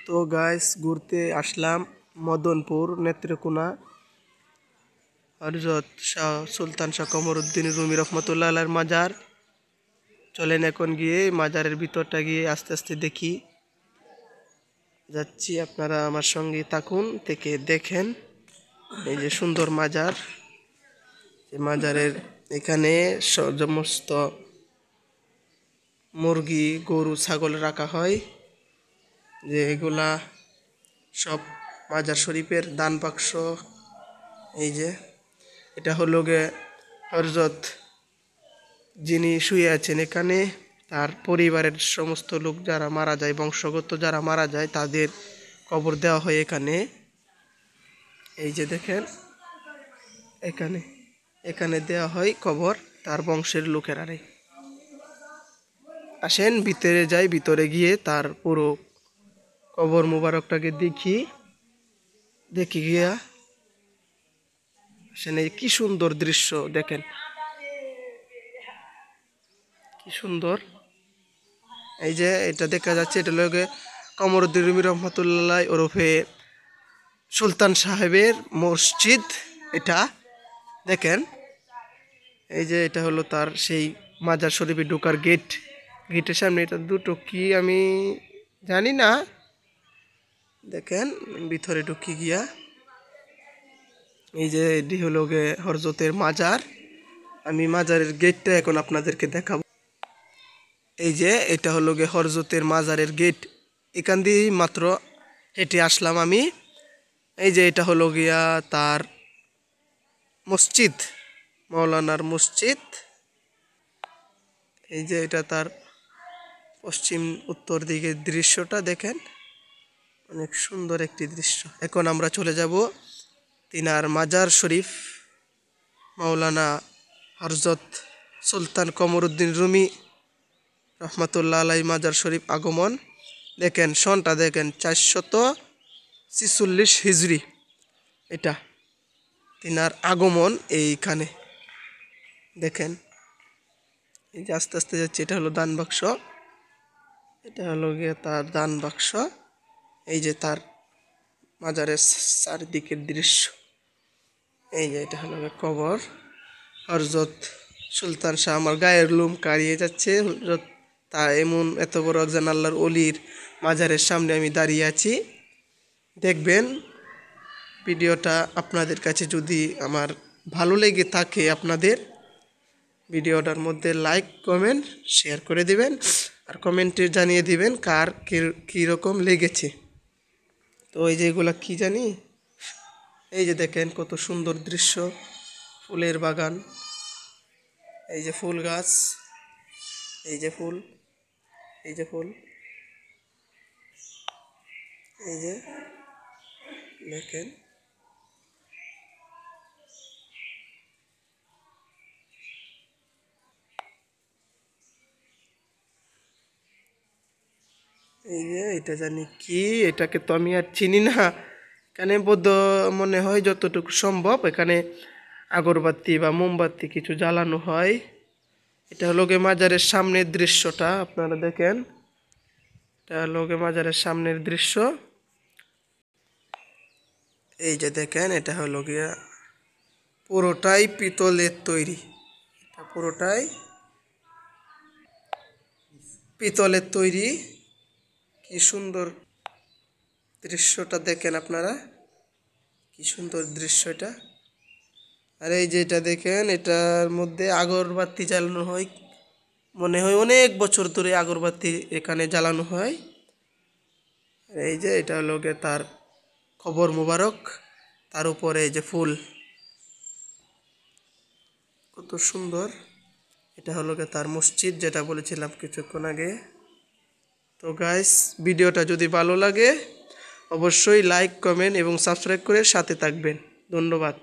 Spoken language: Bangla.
তো গাইস ঘুরতে আসলাম মদনপুর নেত্রকোনা হযরত শাহ সুলতান শাহ কমরউদ্দিন রুমি রহমতুল্লাহ আলাইহির মাজার। চলেন এখন গিয়ে মাজারের ভিতরটা গিয়ে আস্তে আস্তে দেখি যাচ্ছি, আপনারা আমার সঙ্গে থাকুন, থেকে দেখেন এই যে সুন্দর মাজার। এই মাজারের এখানে সমস্ত মুরগি গরু ছাগল রাখা হয়, যে এগুলা সব মাজার শরীফের দান বাক্স। এই যে এটা হলো গে হযরত যিনি শুয়ে আছেন এখানে, তার পরিবারের সমস্ত লোক যারা মারা যায়, বংশগত যারা মারা যায় তাদের কবর দেওয়া হয় এখানে। এই যে দেখেন এখানে এখানে দেওয়া হয় কবর তার বংশের লোকেরারে। আসেন ভিতরে যাই, ভিতরে গিয়ে তার পুরো কবর মুবারকটাকে দেখি গিয়া আসেন। এই কি সুন্দর দৃশ্য দেখেন, কি সুন্দর। এই যে এটা দেখা যাচ্ছে, এটা লগে কমরউদ্দিন রুমি রহমতুল্লাহ ওরফে সুলতান সাহেবের মসজিদ। এটা দেখেন, এই যে এটা হলো তার সেই মাজার শরীফে ঢোকার গেট। গেটের সামনে এটা দুটো কি আমি জানি না, দেখেন ভিতরে ঢুকি গিয়া এই যে এটি হলো গে হযরতের মাজার। আমি মাজারের গেটটা এখন আপনাদেরকে দেখাবো। এই যে এটা হলো গে হযরতের মাজারের গেট, এখান দিয়ে মাত্র হেঁটে আসলাম আমি। এই যে এটা হলো গিয়া তার মসজিদ, মাওলানার মসজিদ। এই যে এটা তার পশ্চিম উত্তর দিকের দৃশ্যটা দেখেন, অনেক সুন্দর একটি দৃশ্য। এখন আমরা চলে যাব তিনার মাজার শরীফ, মাওলানা হযরত সুলতান কমরউদ্দিন রুমি রহমতুল্লাহ আলাইহি মাজার শরীফ আগমন। দেখেন সনটা দেখেন 446 হিজরি, এটা তিনার আগমন এইখানে দেখেন। এই যে আস্তে আস্তে যাচ্ছে, এটা হলো দান বাক্স, এটা হলো গিয়ে তার দান বাক্স। এই যে তার মাজারের চারিদিকের দৃশ্য। এই যে এটা হলো কবর হযরত সুলতান শাহ। আমার গায়ের লোম কাড়িয়ে যাচ্ছে, তা এমন এত বড় একজন আল্লাহর ওলির মাজারের সামনে আমি দাঁড়িয়ে আছি। দেখবেন ভিডিওটা আপনাদের কাছে যদি আমার ভালো লেগে থাকে, আপনাদের ভিডিওটার মধ্যে লাইক কমেন্ট শেয়ার করে দিবেন, আর কমেন্টে জানিয়ে দিবেন কার কীরকম লেগেছে। তো এই যে এগুলা কি জানি, এই যে দেখেন কত সুন্দর দৃশ্য, ফুলের বাগান। এই যে ফুল গাছ, এই যে ফুল, এই যে ফুল, এই যে দেখেন। এই যে এটা জানি কি, এটাকে তো আমি আর চিনি না। এখানে বোধ মনে হয় যতটুকু সম্ভব এখানে আগরবাতি বা মোমবাতি কিছু জ্বালানো হয়। এটা হলো গে মাজারের সামনের দৃশ্যটা, আপনারা দেখেন, এটা হলো গে মাজারের সামনের দৃশ্য। এই যে দেখেন এটা হলো গিয়া পুরোটাই পিতলের তৈরি, এটা পুরোটাই পিতলের তৈরি। কি সুন্দর দৃশ্যটা দেখেন আপনারা, কি সুন্দর দৃশ্য এটা। আর এই যে এটা দেখেন, এটার মধ্যে আগরবাতি জ্বালানো হয়, মনে হয় অনেক বছর ধরে আগরবাতি এখানে জ্বালানো হয়। এই যে এটা হলো গে তার কবর মুবারক, তার উপরে এই যে ফুল, কত সুন্দর। এটা হলো গে তার মসজিদ, যেটা বলেছিলাম কিছুক্ষণ আগে। তো গাইস ভিডিওটা যদি ভালো লাগে অবশ্যই লাইক কমেন্ট এবং সাবস্ক্রাইব করে সাথে থাকবেন। ধন্যবাদ।